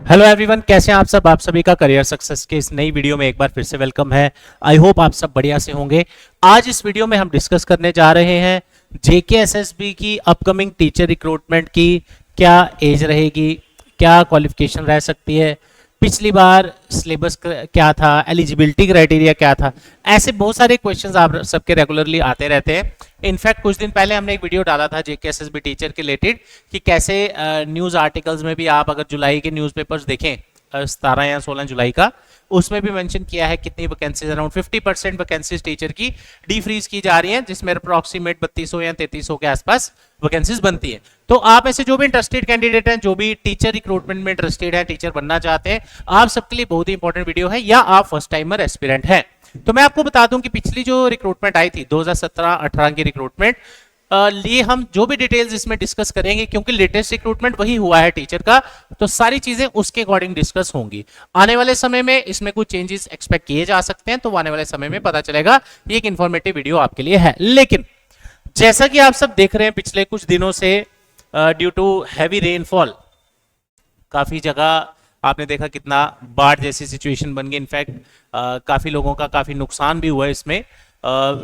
Hello everyone, कैसे हैं आप सब। आप सभी का करियर सक्सेस के इस नई वीडियो में एक बार फिर से वेलकम है। आई होप आप सब बढ़िया से होंगे। आज इस वीडियो में हम डिस्कस करने जा रहे हैं जेकेएसएसबी की अपकमिंग टीचर रिक्रूटमेंट की क्या एज रहेगी, क्या क्वालिफिकेशन रह सकती है, पिछली बार सिलेबस क्या था, एलिजिबिलिटी क्राइटेरिया क्या था। ऐसे बहुत सारे क्वेश्चंस आप सबके रेगुलरली आते रहते हैं। इनफैक्ट कुछ दिन पहले हमने एक वीडियो डाला था जेकेएसएसबी टीचर के रिलेटेड कि कैसे न्यूज़ आर्टिकल्स में भी आप अगर जुलाई के न्यूज़पेपर्स देखें 17 या 16 जुलाई का, उसमें भी मेंशन किया है कितनी वैकेंसीज, अराउंड 50% वैकेंसीज टीचर की डीफ्रीज की जा रही हैं, जिसमें अप्रोक्सीमेट 3200 या 3300 के आसपास वैकेंसीज बनती है। तो आप ऐसे जो भी इंटरेस्टेड कैंडिडेट हैं, जो भी टीचर रिक्रूटमेंट में इंटरेस्टेड है, टीचर बनना चाहते हैं, आप सबके लिए बहुत ही इंपॉर्टेंट वीडियो है, या आप फर्स्ट टाइमर एस्पिरेंट हैं। तो मैं आपको बता दूं कि पिछली जो रिक्रूटमेंट आई थी 2017-18 की रिक्रूटमेंट लिए हम जो भी डिटेल्स इसमें डिस्कस करेंगे, क्योंकि लेटेस्ट रिक्रूटमेंट वही हुआ है टीचर का, तो सारी चीजें उसके अकॉर्डिंग डिस्कस होंगी। आने वाले समय में इसमें कुछ चेंजेस एक्सपेक्ट किए जा सकते हैं, तो आने वाले समय में पता चलेगा। ये एक इंफॉर्मेटिव वीडियो आपके लिए है। लेकिन जैसा कि आप सब देख रहे हैं पिछले कुछ दिनों से ड्यू टू हैवी रेनफॉल काफी जगह आपने देखा कितना बाढ़ जैसी सिचुएशन बन गई। इनफैक्ट काफी लोगों का काफी नुकसान भी हुआ है इसमें।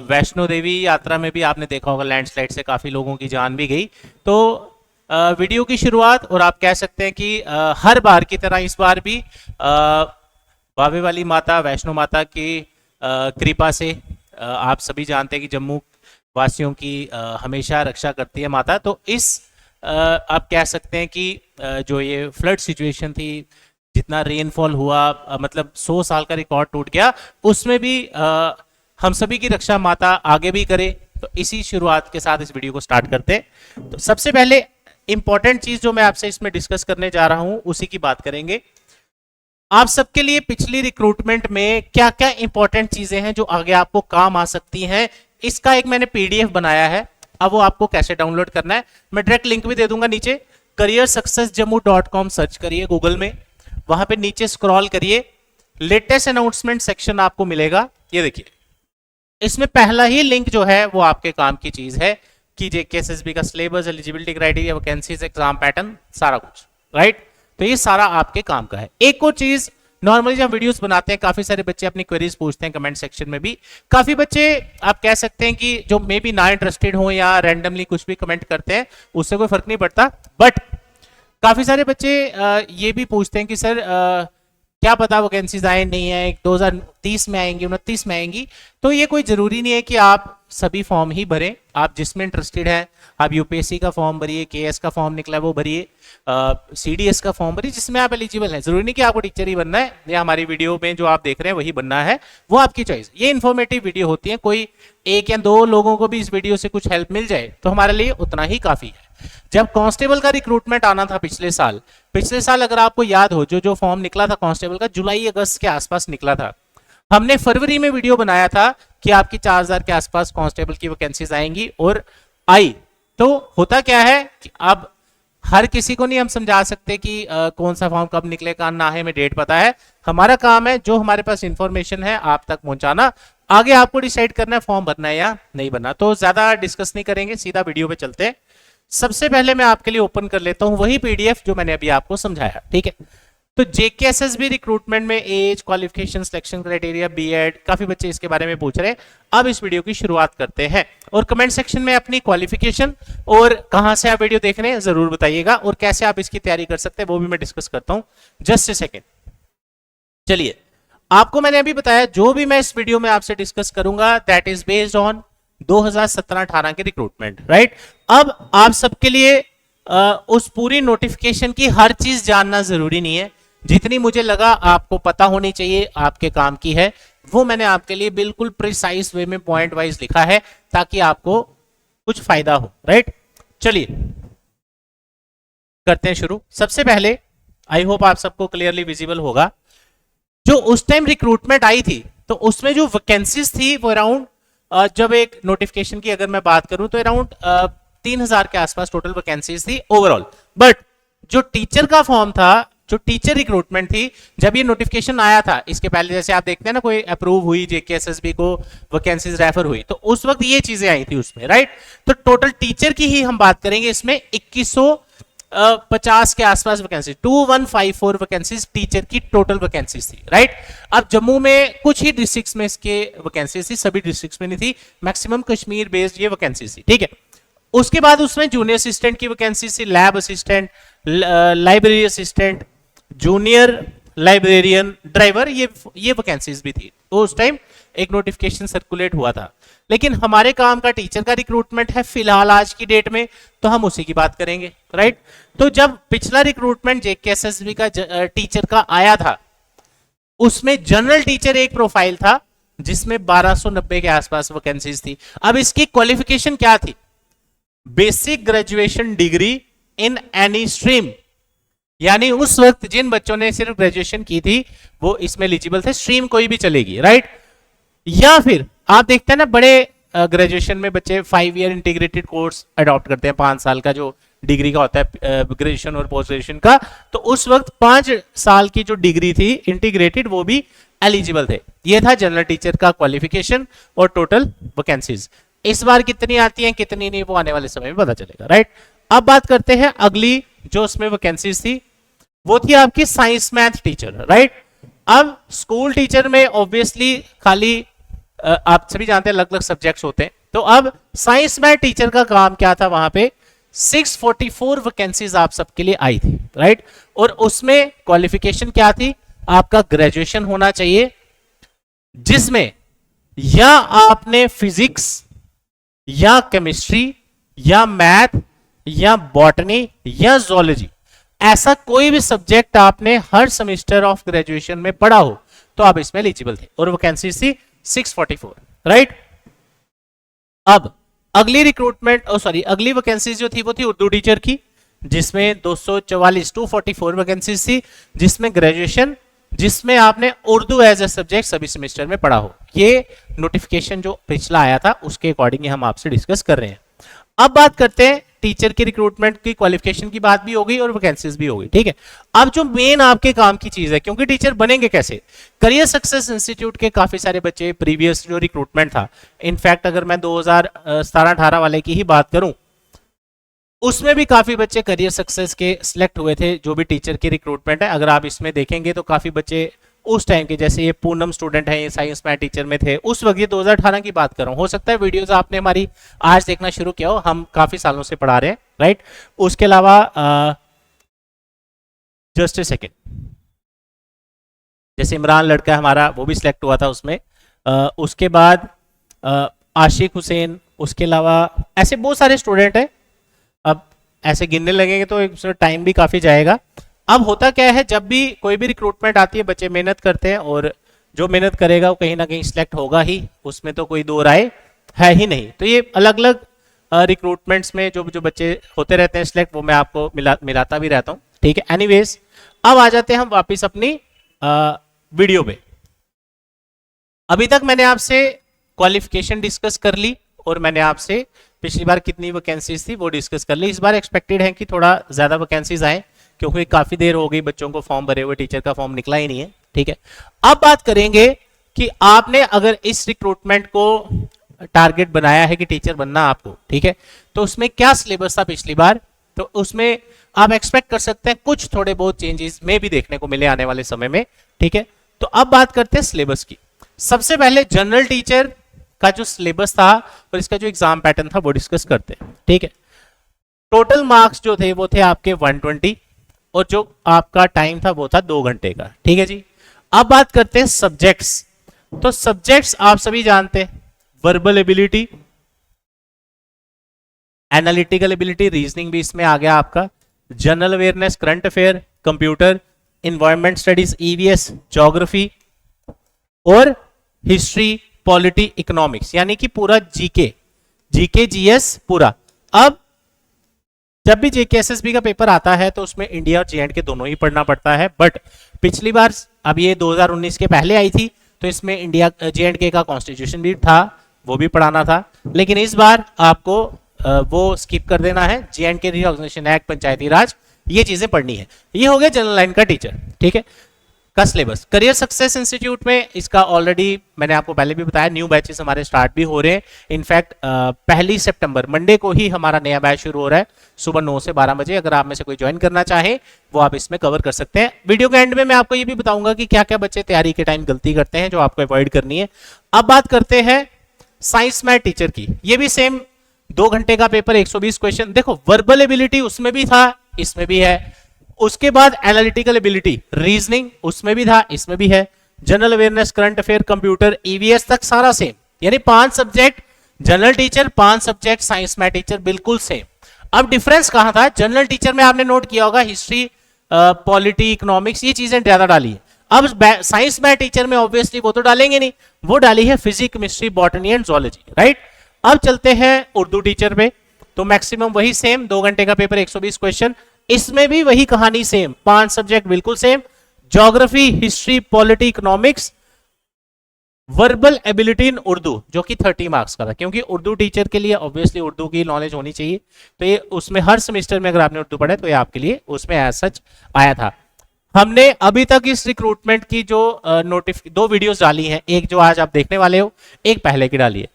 वैष्णो देवी यात्रा में भी आपने देखा होगा लैंडस्लाइड से काफी लोगों की जान भी गई। तो वीडियो की शुरुआत, और आप कह सकते हैं कि हर बार की तरह इस बार भी बावे वाली माता वैष्णो माता की कृपा से आप सभी जानते हैं कि जम्मू वासियों की हमेशा रक्षा करती है माता। तो इस आप कह सकते हैं कि जो ये फ्लड सिचुएशन थी, जितना रेनफॉल हुआ, मतलब 100 साल का रिकॉर्ड टूट गया, उसमें भी हम सभी की रक्षा माता आगे भी करे। तो इसी शुरुआत के साथ इस वीडियो को स्टार्ट करते हैं। तो सबसे पहले इंपॉर्टेंट चीज जो मैं आपसे इसमें डिस्कस करने जा रहा हूं उसी की बात करेंगे। आप सबके लिए पिछली रिक्रूटमेंट में क्या क्या इंपॉर्टेंट चीजें हैं जो आगे आपको काम आ सकती हैं, इसका एक मैंने पीडीएफ बनाया है। अब वो आपको कैसे डाउनलोड करना है मैं डायरेक्ट लिंक भी दे दूंगा नीचे। careersuccessjammu.com सर्च करिए गूगल में, वहां पे नीचे स्क्रॉल करिए, लेटेस्ट अनाउंसमेंट सेक्शन आपको मिलेगा। ये देखिए, इसमें पहला ही लिंक जो है वो आपके काम की चीज है कि जेकेएसएसबी का syllabus, eligibility criteria, vacancies, exam pattern, सारा कुछ, राइट। तो ये सारा आपके काम का है। एक और चीज, नॉर्मली जब वीडियोस बनाते हैं काफी सारे बच्चे अपनी क्वेरीज पूछते हैं कमेंट सेक्शन में भी। काफी बच्चे आप कह सकते हैं कि जो मे बी ना इंटरेस्टेड हो या रैंडमली कुछ भी कमेंट करते हैं, उससे कोई फर्क नहीं पड़ता। बट काफी सारे बच्चे ये भी पूछते हैं कि सर क्या पता वैकेंसीज आए नहीं है, 2030 में आएंगी, 29 में आएंगी। तो ये कोई जरूरी नहीं है कि आप सभी फॉर्म ही भरें। आप जिसमें इंटरेस्टेड है, आप यूपीएससी का फॉर्म भरिए, केएस का फॉर्म निकला है वो भरिए, सीडीएस का फॉर्म भरिए, जिसमें आप एलिजिबल हैं। जरूरी नहीं कि आपको टीचर ही बनना है या हमारी वीडियो में जो आप देख रहे हैं वही बनना है, वो आपकी चॉइस। ये इन्फॉर्मेटिव वीडियो होती है, कोई एक या दो लोगों को भी इस वीडियो से कुछ हेल्प मिल जाए तो हमारे लिए उतना ही काफी है। जब कांस्टेबल का रिक्रूटमेंट आना था पिछले साल अगर आपको याद हो, जो फॉर्म निकला था कांस्टेबल का जुलाई अगस्त के आसपास निकला था। हमने फरवरी में वीडियो बनाया था कि आपकी 4000 के आसपास कांस्टेबल की वैकेंसीज आएंगी, और आई। तो होता क्या है कि अब हर किसी को नहीं हम समझा सकते कि कौन सा फॉर्म कब निकलेगा, ना है हमें डेट पता है। हमारा काम है जो हमारे पास इंफॉर्मेशन है आप तक पहुंचाना। आगे आपको डिसाइड करना है फॉर्म भरना है या नहीं भरना। तो ज्यादा डिस्कस नहीं करेंगे, सीधा वीडियो पे चलते हैं। सबसे पहले मैं आपके लिए ओपन कर लेता हूं वही पीडीएफ जो मैंने अभी आपको समझाया, ठीक है। तो जेकेएसएसबी रिक्रूटमेंट में age, qualification, selection criteria, BEd, काफी बच्चे इसके बारे में पूछ रहे हैं। अब इस वीडियो की शुरुआत करते हैं, और कमेंट सेक्शन में अपनी क्वालिफिकेशन और कहां से आप वीडियो देख रहे हैं जरूर बताइएगा, और कैसे आप इसकी तैयारी कर सकते हैं वो भी मैं डिस्कस करता हूं। Just a second. चलिए, आपको मैंने अभी बताया जो भी मैं इस वीडियो में आपसे डिस्कस करूंगा दैट इज बेस्ड ऑन 2017-18 के रिक्रूटमेंट, राइट। अब आप सबके लिए उस पूरी नोटिफिकेशन की हर चीज जानना जरूरी नहीं है। जितनी मुझे लगा आपको पता होनी चाहिए आपके काम की है, वो मैंने आपके लिए बिल्कुल प्रिसाइज वे में पॉइंट वाइज लिखा है, ताकि आपको कुछ फायदा हो, राइट। चलिए करते हैं शुरू। सबसे पहले आई होप आप सबको क्लियरली विजिबल होगा, जो उस टाइम रिक्रूटमेंट आई थी तो उसमें जो वैकेंसीज थी वो अराउंड, जब एक नोटिफिकेशन की अगर मैं बात करूं तो अराउंड 3000 के आसपास टोटल वैकेंसीज थी ओवरऑल। बट जो टीचर का फॉर्म था, जो टीचर रिक्रूटमेंट थी, जब ये नोटिफिकेशन आया था, इसके पहले जैसे आप देखते हैं ना कोई अप्रूव हुई जेकेएसएसबी को वैकेंसीज रेफर हुई, तो उस वक्त ये चीजें आई थी उसमें, राइट। तो टोटल टीचर की ही हम बात करेंगे इसमें 2100 50 के आसपास वैकेंसी, 2154 वैकेंसीज टीचर की टोटल वैकेंसीज थी, राइट। अब जम्मू में कुछ ही डिस्ट्रिक्ट्स में इसके वैकेंसीज थी, सभी डिस्ट्रिक्ट्स में नहीं थी, मैक्सिमम कश्मीर बेस्ड ये वैकेंसीज थी, ठीक है। उसके बाद उसमें जूनियर असिस्टेंट की वैकेंसी थी, lab assistant, library assistant, junior librarian, driver, ये वैकेंसीज भी थी। तो उस टाइम एक नोटिफिकेशन सर्कुलेट हुआ था। लेकिन हमारे काम का टीचर का रिक्रूटमेंट है फिलहाल आज की डेट में, तो हम उसी की बात करेंगे, राइट। तो जब पिछला रिक्रूटमेंट जेकेएसएसबी का टीचर का आया था, उसमें जनरल टीचर एक प्रोफाइल था जिसमें 1290 के आसपास वैकेंसीज थी। अब इसकी क्वालिफिकेशन क्या थी? Basic graduation degree in any stream, यानी उस वक्त जिन बच्चों ने सिर्फ ग्रेजुएशन की थी वो इसमें एलिजिबल थे, स्ट्रीम कोई भी चलेगी, राइट। या फिर आप देखते हैं ना, बड़े ग्रेजुएशन में बच्चे 5 ईयर इंटीग्रेटेड कोर्स अडॉप्ट करते हैं, 5 साल का जो डिग्री का होता है ग्रेजुएशन और पोस्ट ग्रेजुएशन का, तो उस वक्त 5 साल की जो डिग्री थी इंटीग्रेटेड वो भी एलिजिबल थे। ये था जनरल टीचर का क्वालिफिकेशन और टोटल वैकेंसीज। इस बार कितनी आती हैं कितनी नहीं वो आने वाले समय में पता चलेगा, राइट। अब बात करते हैं अगली जो उसमें वैकेंसीज थी, वो थी आपकी साइंस मैथ टीचर, राइट। अब स्कूल टीचर में ऑब्वियसली खाली आप सभी जानते हैं अलग अलग सब्जेक्ट्स होते हैं, तो अब साइंस मैथ टीचर का काम क्या था, वहां पे 644 वैकेंसीज आप सबके लिए आई थी, राइट। और उसमें क्वालिफिकेशन क्या थी? आपका ग्रेजुएशन होना चाहिए जिसमें या आपने फिजिक्स या केमिस्ट्री या मैथ या बॉटनी या जोलॉजी, ऐसा कोई भी सब्जेक्ट आपने हर सेमेस्टर ऑफ ग्रेजुएशन में पढ़ा हो तो आप इसमें एलिजिबल थे, और वैकेंसी थी 644, राइट। अब अगली रिक्रूटमेंट अगली वैकेंसी जो थी वो थी उर्दू टीचर की, जिसमें 244 वैकेंसीज थी, जिसमें ग्रेजुएशन, जिसमें आपने उर्दू एज ए सब्जेक्ट सभी सेमेस्टर में पढ़ा हो। ये नोटिफिकेशन जो पिछला आया था उसके अकॉर्डिंग हम आपसे डिस्कस कर रहे हैं। अब बात करते हैं टीचर की रिक्रूटमेंट की, क्वालिफिकेशन की बात भी होगी और वैकेंसीज भी होगी, ठीक है। अब जो मेन आपके काम की चीज है, क्योंकि टीचर बनेंगे कैसे, करियर सक्सेस इंस्टीट्यूट के काफी सारे बच्चे प्रीवियस जो रिक्रूटमेंट था, इनफैक्ट अगर मैं 2017-18 वाले की ही बात करूं, उसमें भी काफी बच्चे करियर सक्सेस के सिलेक्ट हुए थे, जो भी टीचर की रिक्रूटमेंट है। अगर आप इसमें देखेंगे तो काफी बच्चे उस टाइम के, जैसे ये पूनम स्टूडेंट है, ये साइंस मैथ टीचर में थे उस वक्त, ये 2018 की बात कर रहा हूं। हो सकता है वीडियोस आपने हमारी आज देखना शुरू किया हो, हम काफी सालों से पढ़ा रहे हैं, राइट। उसके अलावा जस्ट ए सेकेंड, जैसे इमरान लड़का है हमारा, वो भी सिलेक्ट हुआ था उसमें। उसके बाद आशिक हुसैन, उसके अलावा ऐसे बहुत सारे स्टूडेंट हैं। अब ऐसे गिनने लगेंगे तो टाइम भी काफी जाएगा। अब होता क्या है, जब भी कोई भी रिक्रूटमेंट आती है बच्चे मेहनत करते हैं, और जो मेहनत करेगा वो कहीं ना कहीं सिलेक्ट होगा ही, उसमें तो कोई दो राय है ही नहीं। तो ये अलग अलग रिक्रूटमेंट्स में जो जो बच्चे होते रहते हैं सिलेक्ट, वो मैं आपको मिलाता भी रहता हूँ, ठीक है। एनीवेज, अब आ जाते हैं हम वापस अपनी वीडियो पे। अभी तक मैंने आपसे क्वालिफिकेशन डिस्कस कर ली, और मैंने आपसे पिछली बार कितनी वैकेंसीज थी वो डिस्कस कर ली। इस बार एक्सपेक्टेड है कि थोड़ा ज्यादा वैकेंसीज आए, क्योंकि काफी देर हो गई बच्चों को फॉर्म भरे हुए, टीचर का फॉर्म निकला ही नहीं है, ठीक है। अब बात करेंगे कि आपने अगर इस रिक्रूटमेंट को टारगेट बनाया है कि टीचर बनना आपको, ठीक है, तो उसमें क्या सिलेबस था पिछली बार, तो उसमें आप एक्सपेक्ट कर सकते हैं कुछ थोड़े बहुत चेंजेस में भी देखने को मिले आने वाले समय में, ठीक है। तो अब बात करते हैं सिलेबस की। सबसे पहले जनरल टीचर का जो सिलेबस था और इसका जो एग्जाम पैटर्न था वो डिस्कस करते हैं, ठीक है। टोटल मार्क्स जो थे वो थे आपके 120, और जो आपका टाइम था वो था 2 घंटे का, ठीक है जी। अब बात करते हैं सब्जेक्ट्स। तो सब्जेक्ट्स आप सभी जानते हैं, verbal ability, analytical ability, reasoning भी इसमें आ गया आपका, general awareness, current affair, computer, environment studies, EVS, geography, और हिस्ट्री, पॉलिटी, इकोनॉमिक्स, यानी कि पूरा जीके जीएस पूरा। अब जब भी जेकेएसएसबी का पेपर आता है तो उसमें इंडिया और जे&के दोनों ही पढ़ना पड़ता है, बट पिछली बार, अब ये 2019 के पहले आई थी, तो इसमें इंडिया जे&के का कॉन्स्टिट्यूशन भी था, वो भी पढ़ाना था। लेकिन इस बार आपको वो स्किप कर देना है, जे&के रिऑर्गेनाइजेशन एक्ट, पंचायती राज, ये चीजें पढ़नी है। ये हो गया जनरल लाइन का टीचर, ठीक है। का सिलेबस। करियर सक्सेस इंस्टीट्यूट में इसका ऑलरेडी मैंने आपको पहले भी बताया, न्यू बैचेस हमारे स्टार्ट भी हो रहे हैं। इनफैक्ट 1 सितंबर मंडे को ही हमारा नया बैच शुरू हो रहा है सुबह 9 से 12 बजे। अगर आप में से कोई ज्वाइन करना चाहे वो आप इसमें कवर कर सकते हैं। वीडियो के एंड में मैं आपको ये भी बताऊंगा कि क्या क्या बच्चे तैयारी के टाइम गलती करते हैं जो आपको अवॉइड करनी है। अब बात करते हैं साइंस मैथ टीचर की। ये भी सेम 2 घंटे का पेपर, 120 क्वेश्चन। देखो वर्बल एबिलिटी उसमें भी था, इसमें भी है। उसके बाद एनालिटिकल एबिलिटी, रीजनिंग उसमें भी था, इसमें भी है। General awareness, current affair, computer, EVS तक सारा सेम। यानी 5 subject general teacher, 5 subject science math teacher, बिल्कुल सेम। अब डिफरेंस कहां था? जनरल टीचर में आपने नोट किया होगा हिस्ट्री, पॉलिटी, इकोनॉमिक्स, ये चीजें ज्यादा डाली है। अब साइंस मैथ टीचर में ऑब्वियसली वो तो डालेंगे नहीं, वो डाली है physics, chemistry, botany and zoology, right. अब चलते हैं उर्दू टीचर पे, तो मैक्सिमम वही सेम, 2 घंटे का पेपर, 120 क्वेश्चन। इसमें भी वही कहानी सेम, 5 सब्जेक्ट बिल्कुल same. Geography, history, polity, economics, verbal ability in Urdu जो कि 30 मार्क्स का था, क्योंकि उर्दू टीचर के लिए ऑब्वियसली उर्दू की नॉलेज होनी चाहिए। तो ये उसमें हर सेमेस्टर में अगर आपने उर्दू पढ़ा तो ये आपके लिए उसमें एज सच आया था। हमने अभी तक इस रिक्रूटमेंट की जो 2 वीडियोस डाली हैं, एक जो आज आप देखने वाले हो, एक पहले की डाली है।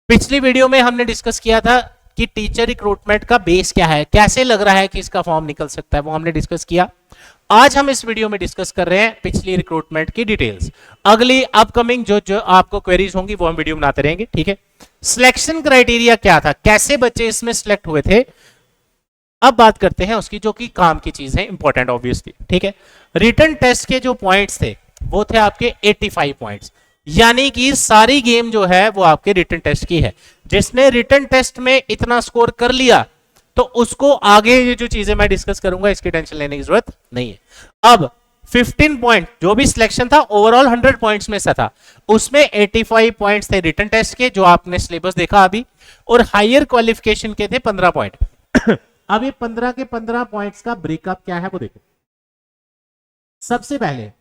पिछली वीडियो में हमने डिस्कस किया था कि टीचर रिक्रूटमेंट का बेस क्या है, कैसे लग रहा है कि इसका फॉर्म निकल सकता है, वो हमने डिस्कस किया। आज हम इस वीडियो में डिस्कस कर रहे हैं पिछली रिक्रूटमेंट की डिटेल्स। अगली अपकमिंग जो आपको क्वेरीज होंगी वो हम वीडियो बनाते रहेंगे, ठीक है। सिलेक्शन क्राइटेरिया क्या था, कैसे बच्चे इसमें सिलेक्ट हुए थे, अब बात करते हैं उसकी, जो कि काम की चीज है, इंपॉर्टेंट ऑब्वियसली, ठीक है। रिटन टेस्ट के जो पॉइंट्स थे वो थे आपके 85 पॉइंट्स, यानी कि सारी गेम जो है वो आपके रिटन टेस्ट की है। जिसने रिटन टेस्ट में इतना स्कोर कर लिया तो उसको आगे ये जो चीजें मैं डिस्कस करूंगा इसकी टेंशन लेने की जरूरत नहीं है। अब 15 पॉइंट जो भी सिलेक्शन था ओवरऑल 100 पॉइंट्स में से था, उसमें 85 पॉइंट्स थे रिटन टेस्ट के जो आपने सिलेबस देखा अभी, और हायर क्वालिफिकेशन के थे 15 पॉइंट। अब ये 15 के 15 पॉइंट्स का ब्रेकअप क्या है वो देखो। सबसे पहले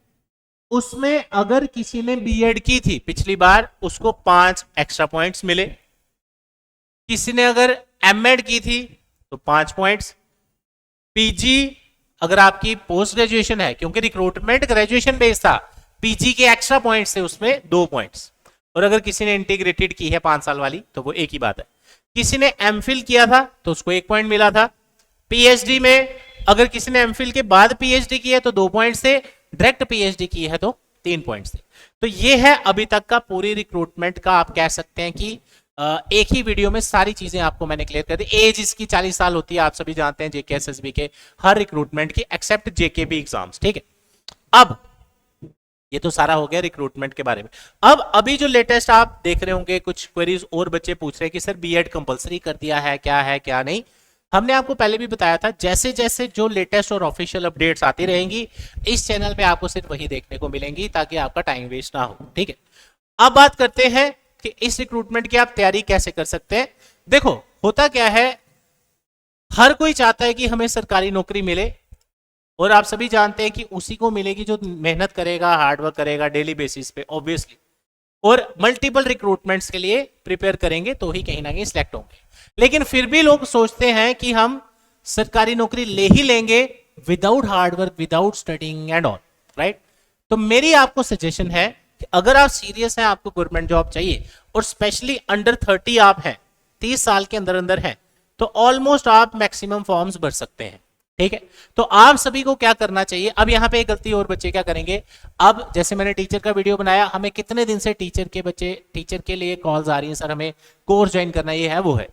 उसमें अगर किसी ने बीएड की थी पिछली बार, उसको 5 एक्स्ट्रा पॉइंट्स मिले। किसी ने अगर एमएड की थी तो 5 पॉइंट्स। पीजी अगर आपकी पोस्ट ग्रेजुएशन है, क्योंकि रिक्रूटमेंट ग्रेजुएशन बेस्ड था, पीजी के एक्स्ट्रा पॉइंट्स थे उसमें 2 पॉइंट्स। और अगर किसी ने इंटीग्रेटेड की है 5 साल वाली तो वो एक ही बात है। किसी ने एमफिल किया था तो उसको 1 पॉइंट मिला था। पीएचडी में अगर किसी ने एमफिल के बाद पीएचडी की है तो 2 पॉइंट्स थे, डायरेक्ट पीएचडी की है तो 3 पॉइंट्स थे। तो ये है अभी तक का पूरी रिक्रूटमेंट का, आप कह सकते हैं कि एक ही वीडियो में सारी चीजें आपको मैंने क्लियर कर दी। एज इसकी 40 साल होती है, आप सभी जानते हैं जेके एसएसबी के हर रिक्रूटमेंट की, एक्सेप्ट जेकेबी एग्जाम्स, ठीक है। अब ये तो सारा हो गया रिक्रूटमेंट के बारे में। अब अभी जो लेटेस्ट आप देख रहे होंगे, कुछ क्वेरीज और बच्चे पूछ रहे हैं कि सर बीएड कंपलसरी कर दिया है क्या नहीं। हमने आपको पहले भी बताया था, जैसे जैसे जो लेटेस्ट और ऑफिशियल अपडेट्स आती रहेंगी इस चैनल पे आपको सिर्फ वही देखने को मिलेंगी, ताकि आपका टाइम वेस्ट ना हो, ठीक है। अब बात करते हैं कि इस रिक्रूटमेंट की आप तैयारी कैसे कर सकते हैं। देखो होता क्या है, हर कोई चाहता है कि हमें सरकारी नौकरी मिले, और आप सभी जानते हैं कि उसी को मिलेगी जो मेहनत करेगा, हार्डवर्क करेगा डेली बेसिस पे ऑब्वियसली, और मल्टीपल रिक्रूटमेंट्स के लिए प्रिपेयर करेंगे तो ही कहीं ना कहीं सिलेक्ट होंगे। लेकिन फिर भी लोग सोचते हैं कि हम सरकारी नौकरी ले ही लेंगे without hard work, without studying and all, right. तो मेरी आपको सजेशन है कि अगर आप सीरियस हैं, आपको गवर्नमेंट जॉब चाहिए, और स्पेशली अंडर 30 आप हैं, 30 साल के अंदर अंदर हैं, तो ऑलमोस्ट आप मैक्सिमम फॉर्म्स भर सकते हैं, ठीक है। तो आप सभी को क्या करना चाहिए, अब यहाँ पे एक गलती और बच्चे क्या करेंगे, अब जैसे मैंने टीचर का वीडियो बनाया, हमें कितने दिन से टीचर के लिए कॉल्स आ रही हैं, सर हमें कोर्स ज्वाइन करना, ये है वो है।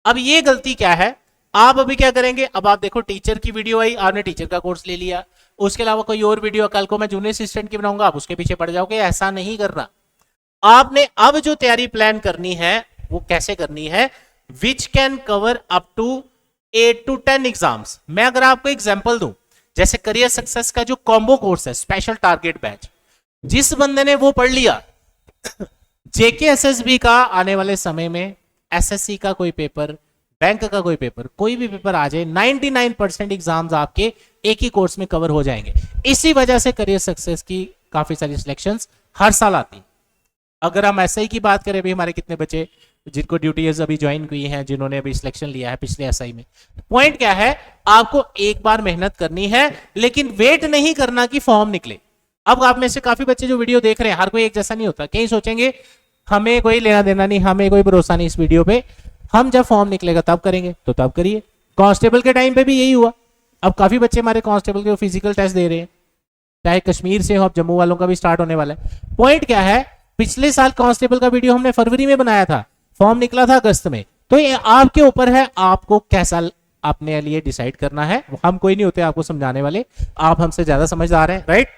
अब ये गलती क्या है, आप अभी क्या करेंगे, अब आप देखो टीचर की वीडियो आई, आपने टीचर का कोर्स ले लिया, उसके अलावा कोई और वीडियो कल को मैं जूनियर असिस्टेंट की बनाऊंगा, आप उसके पीछे पड़ जाओगे। ऐसा नहीं करना। आपने अब जो तैयारी प्लान करनी है वो कैसे करनी है, which can cover up to 8 to 10 exams. मैं अगर आपको एग्जांपल दूं, जैसे करियर सक्सेस का जो कॉम्बो कोर्स है, स्पेशल टारगेट बैच, जिस बंदे ने वो पढ़ लिया, जेके एसएसबी का आने वाले समय में एसएससी का कोई पेपर, बैंक का कोई पेपर, कोई भी पेपर आ जाए, 99% एग्जाम्स आपके एक ही कोर्स में कवर हो जाएंगे। इसी वजह से करियर सक्सेस की काफी सारी सिलेक्शंस हर साल आती। अगर हम एसआई की बात करें, भी हमारे कितने बच्चे जिनको ड्यूटीज अभी ज्वाइन हुई हैं, जिन्होंने अभी सिलेक्शन लिया है पिछले एसआई में, पॉइंट क्या है, आपको एक बार मेहनत करनी है, लेकिन वेट नहीं करना कि फॉर्म निकले। अब आप में से काफी बच्चे जो वीडियो देख रहे हैं, हर कोई एक जैसा नहीं होता। कई सोचेंगे हमें कोई लेना देना नहीं, हमें कोई भरोसा नहीं इस वीडियो पे, हम जब फॉर्म निकलेगा तब करेंगे, तो तब करिए। कांस्टेबल के टाइम पे भी यही हुआ। अब काफी बच्चे हमारे कांस्टेबल के फिजिकल टेस्ट दे रहे हैं, चाहे कश्मीर से हो, अब जम्मू वालों का भी स्टार्ट होने वाला है। पॉइंट क्या है, पिछले साल कांस्टेबल का वीडियो हमने फरवरी में बनाया था, फॉर्म निकला था अगस्त में। तो ये आपके ऊपर है, आपको कैसा अपने लिए डिसाइड करना है। हम कोई नहीं होते आपको समझाने वाले, आप हमसे ज्यादा समझदार हैं, राइट।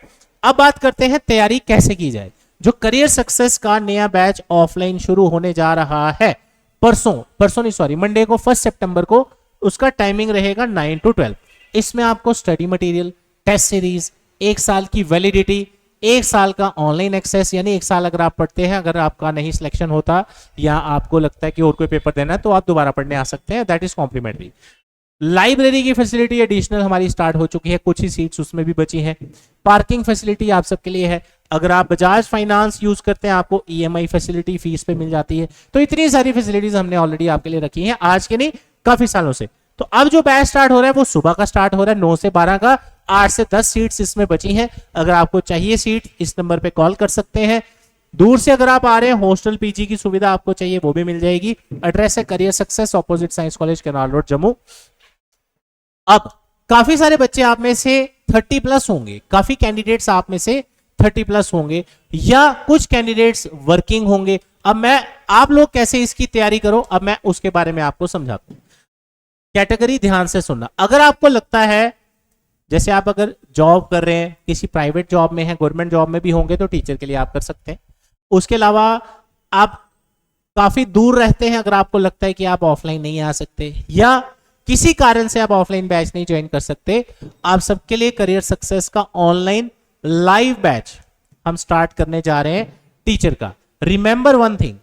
अब बात करते हैं तैयारी कैसे की जाए। जो करियर सक्सेस का नया बैच ऑफलाइन शुरू होने जा रहा है परसों नहीं सॉरी मंडे को 1 सितंबर को, उसका टाइमिंग रहेगा 9 to 12। इसमें आपको स्टडी मटेरियल, टेस्ट सीरीज, 1 साल की वैलिडिटी, 1 साल का ऑनलाइन एक्सेस, यानी 1 साल अगर आप पढ़ते हैं, अगर आपका नहीं सिलेक्शन होता या आपको लगता है कि और कोई पेपर देना है तो आप दोबारा पढ़ने आ सकते हैं, दैट इज कॉम्प्लीमेंट्री। लाइब्रेरी की फैसिलिटी एडिशनल हमारी स्टार्ट हो चुकी है, कुछ ही सीट्स उसमें भी बची हैं। पार्किंग फैसिलिटी आप सबके लिए है। अगर आप बजाज फाइनेंस यूज करते हैं आपको ईएमआई फैसिलिटी फीस पे मिल जाती है। तो इतनी सारी फैसिलिटीज हमने ऑलरेडी आपके लिए रखी हैं, आज के नहीं काफी सालों से। तो अब जो बैच स्टार्ट हो रहा है वो सुबह का स्टार्ट हो रहा है 9 से 12 का, 8 से 10 सीट्स इसमें बची हैं। अगर आपको चाहिए सीट, इस नंबर पे कॉल कर सकते हैं। दूर से अगर आप आ रहे हैं, हॉस्टल पीजी की सुविधा आपको चाहिए वो भी मिल जाएगी। एड्रेस है career success, opposite science college, canal road, Jammu. अब काफी सारे बच्चे आप में से 30 प्लस होंगे, काफी कैंडिडेट्स आप में से 30 प्लस होंगे, या कुछ कैंडिडेट्स वर्किंग होंगे। अब मैं आप लोग कैसे इसकी तैयारी करो, अब मैं उसके बारे में आपको समझाता हूं। कैटेगरी ध्यान से सुनना। अगर आपको लगता है, जैसे आप अगर जॉब कर रहे हैं, किसी प्राइवेट जॉब में है, गवर्नमेंट जॉब में भी होंगे तो टीचर के लिए आप कर सकते हैं। उसके अलावा आप काफी दूर रहते हैं, अगर आपको लगता है कि आप ऑफलाइन नहीं आ सकते या किसी कारण से आप ऑफलाइन बैच नहीं ज्वाइन कर सकते, आप सबके लिए करियर सक्सेस का ऑनलाइन लाइव बैच हम स्टार्ट करने जा रहे हैं टीचर का। रिमेंबर वन थिंग,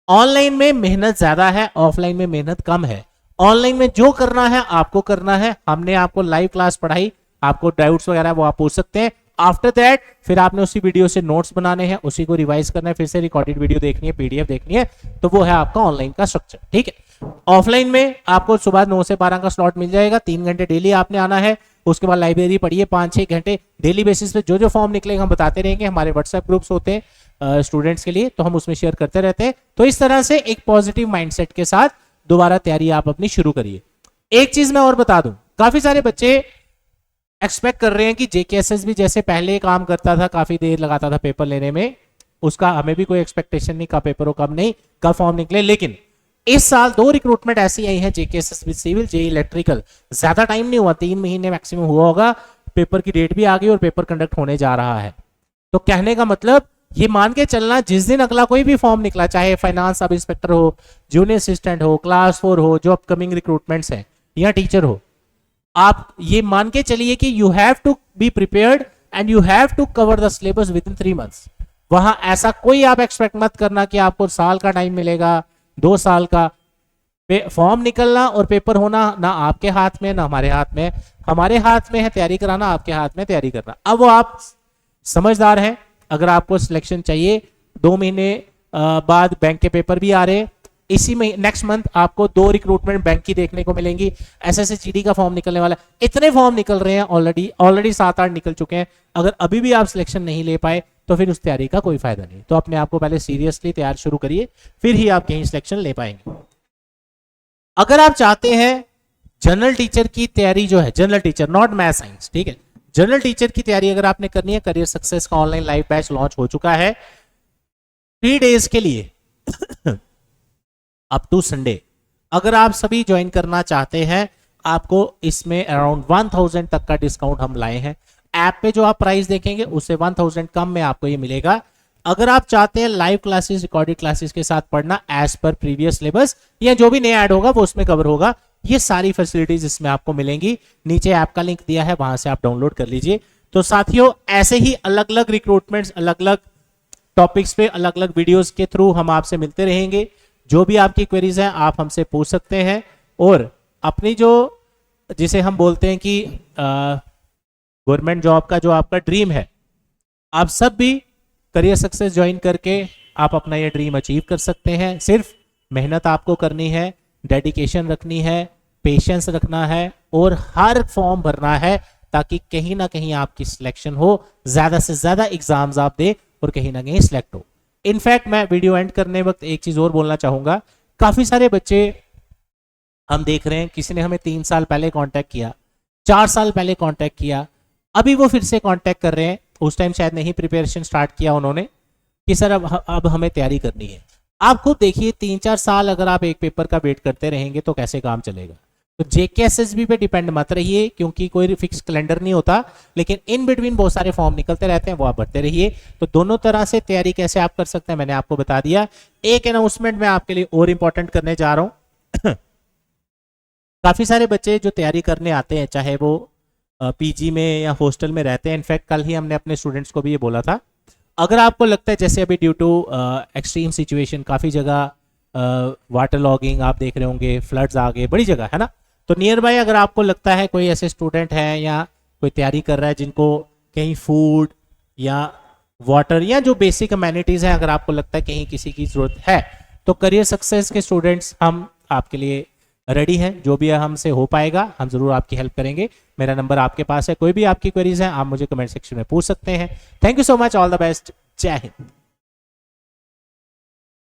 ऑनलाइन में मेहनत ज्यादा है, ऑफलाइन में मेहनत कम है। ऑनलाइन में जो करना है आपको करना है, हमने आपको लाइव क्लास पढ़ाई, आपको डाउट्स वगैरह वो आप पूछ सकते हैं। आफ्टर दैट फिर आपने उसी वीडियो से नोट्स बनाने हैं, उसी को रिवाइज करना है, फिर से रिकॉर्डेड वीडियो देखनी है, पीडीएफ देखनी है, तो वो है आपका ऑनलाइन का स्ट्रक्चर, ठीक है। ऑफलाइन में आपको सुबह 9 से 12 का स्लॉट मिल जाएगा, 3 घंटे डेली आपने आना है। उसके बाद लाइब्रेरी पढ़िए 5-6 घंटे डेली बेसिस पे। जो जो फॉर्म निकलेगा हम बताते रहेंगे, हमारे व्हाट्सएप ग्रुप्स होते हैं स्टूडेंट्स के लिए, तो हम उसमें शेयर करते रहते हैं। तो इस तरह से एक पॉजिटिव माइंडसेट के साथ दोबारा तैयारी आप अपनी शुरू करिए। एक चीज मैं और बता दूं, काफी सारे बच्चे एक्सपेक्ट कर रहे हैं कि जेकेएसएस भी जैसे पहले काम करता था, काफी देर लगाता था पेपर लेने में, उसका हमें भी कोई एक्सपेक्टेशन नहीं, कब पेपर हो कब नहीं, कब फॉर्म निकले। लेकिन इस साल 2 रिक्रूटमेंट ऐसी आई है, जेकेएसएस विद सिविल, जेई इलेक्ट्रिकल, ज्यादा टाइम नहीं हुआ, 3 महीने मैक्सिमम हुआ होगा, पेपर की डेट भी आ गई और पेपर कंडक्ट होने जा रहा है। तो कहने का मतलब ये मान के चलना, जिस दिन अगला कोई भी फॉर्म निकला, चाहे फाइनेंस सब इंस्पेक्टर हो, जूनियर असिस्टेंट हो, क्लास 4 हो, जो अपकमिंग रिक्रूटमेंट्स हैं, या टीचर हो, आप ये मान के चलिए कि you have to be prepared and you have to cover the syllabus within 3 months. वहां ऐसा कोई आप एक्सपेक्ट मत करना कि आपको साल का टाइम मिलेगा, 2 साल का। फॉर्म निकलना और पेपर होना ना आपके हाथ में ना हमारे हाथ में, हमारे हाथ में है तैयारी कराना, आपके हाथ में तैयारी करना। अब वो आप समझदार हैं, अगर आपको सिलेक्शन चाहिए, 2 महीने बाद बैंक के पेपर भी आ रहे हैं, इसी में नेक्स्ट मंथ आपको 2 रिक्रूटमेंट बैंक की देखने को मिलेंगी, एसएससी का फॉर्म निकलने वाला, इतने फॉर्म निकल रहे हैं, ऑलरेडी 7-8 निकल चुके हैं। अगर अभी भी आप सिलेक्शन नहीं ले पाए तो फिर उस तैयारी का कोई फायदा नहीं। तो अपने आप को पहले सीरियसली तैयार शुरू करिए, फिर ही आप कहीं सिलेक्शन ले पाएंगे। अगर आप चाहते हैं जनरल टीचर की तैयारी, जो है general teacher, not math science, ठीक है, जनरल टीचर की तैयारी अगर आपने करनी है, करियर सक्सेस का ऑनलाइन लाइव बैच लॉन्च हो चुका है 3 डेज के लिए अप टू संडे। अगर आप सभी ज्वाइन करना चाहते हैं, आपको इसमें अराउंड 1000 तक का डिस्काउंट हम लाए हैं। ऐप पे जो आप प्राइस देखेंगे उससे 1000 कम में आपको ये मिलेगा। अगर आप चाहते हैं लाइव क्लासेस, रिकॉर्डेड क्लासेस के साथ पढ़ना एज पर प्रीवियस सिलेबस, या जो भी नया ऐड होगा वो उसमें कवर होगा, ये सारी फैसिलिटीज इसमें आपको मिलेंगी। नीचे ऐप का लिंक दिया है, वहां से आप डाउनलोड कर लीजिए। तो साथियों, ऐसे ही अलग अलग रिक्रूटमेंट्स, अलग अलग टॉपिक्स पे अलग अलग वीडियोस के थ्रू हम आपसे मिलते रहेंगे। जो भी आपकी क्वेरीज हैं आप हमसे पूछ सकते हैं, और अपनी जो, जिसे हम बोलते हैं कि गवर्नमेंट जॉब का जो आपका ड्रीम है, आप सब भी करियर सक्सेस ज्वाइन करके आप अपना ये ड्रीम अचीव कर सकते हैं। सिर्फ मेहनत आपको करनी है, डेडिकेशन रखनी है, पेशेंस रखना है, और हर फॉर्म भरना है ताकि कहीं ना कहीं आपकी सिलेक्शन हो, ज्यादा से ज्यादा एग्जाम्स आप दे और कहीं ना कहीं सिलेक्ट हो। इनफैक्ट मैं वीडियो एंड करने वक्त एक चीज और बोलना चाहूंगा, काफी सारे बच्चे हम देख रहे हैं, किसी ने हमें 3 साल पहले कांटेक्ट किया, 4 साल पहले कांटेक्ट किया, अभी वो फिर से कांटेक्ट कर रहे हैं, उस टाइम शायद नहीं प्रिपरेशन स्टार्ट किया उन्होंने, कि सर अब हमें तैयारी करनी है। आप खुद देखिए 3-4 साल अगर आप एक पेपर का वेट करते रहेंगे तो कैसे काम चलेगा। तो JKSSB पे डिपेंड मत रहिए, क्योंकि कोई फिक्स कैलेंडर नहीं होता, लेकिन इन बिटवीन बहुत सारे फॉर्म निकलते रहते हैं, वो आप भरते रहिए। तो दोनों तरह से तैयारी कैसे आप कर सकते हैं मैंने आपको बता दिया। एक अनाउंसमेंट मैं आपके लिए और इंपॉर्टेंट करने जा रहा हूं। काफी सारे बच्चे जो तैयारी करने आते हैं, चाहे वो PG में या हॉस्टल में रहते हैं, इनफैक्ट कल ही हमने अपने स्टूडेंट्स को भी ये बोला था, अगर आपको लगता है जैसे अभी ड्यू टू एक्सट्रीम सिचुएशन काफ़ी जगह वाटर लॉगिंग आप देख रहे होंगे, फ्लड्स आ गए बड़ी जगह है ना, तो नियर बाय अगर आपको लगता है कोई ऐसे स्टूडेंट है या कोई तैयारी कर रहा है जिनको कहीं फूड या वाटर या जो बेसिक अमेनिटीज़ हैं, अगर आपको लगता है कहीं किसी की ज़रूरत है, तो करियर सक्सेस के स्टूडेंट्स हम आपके लिए रेडी हैं। जो भी हमसे हो पाएगा हम जरूर आपकी हेल्प करेंगे। मेरा नंबर आपके पास है, कोई भी आपकी क्वेरीज है आप मुझे कमेंट सेक्शन में पूछ सकते हैं। Thank you so much, all the best, जय हिंद।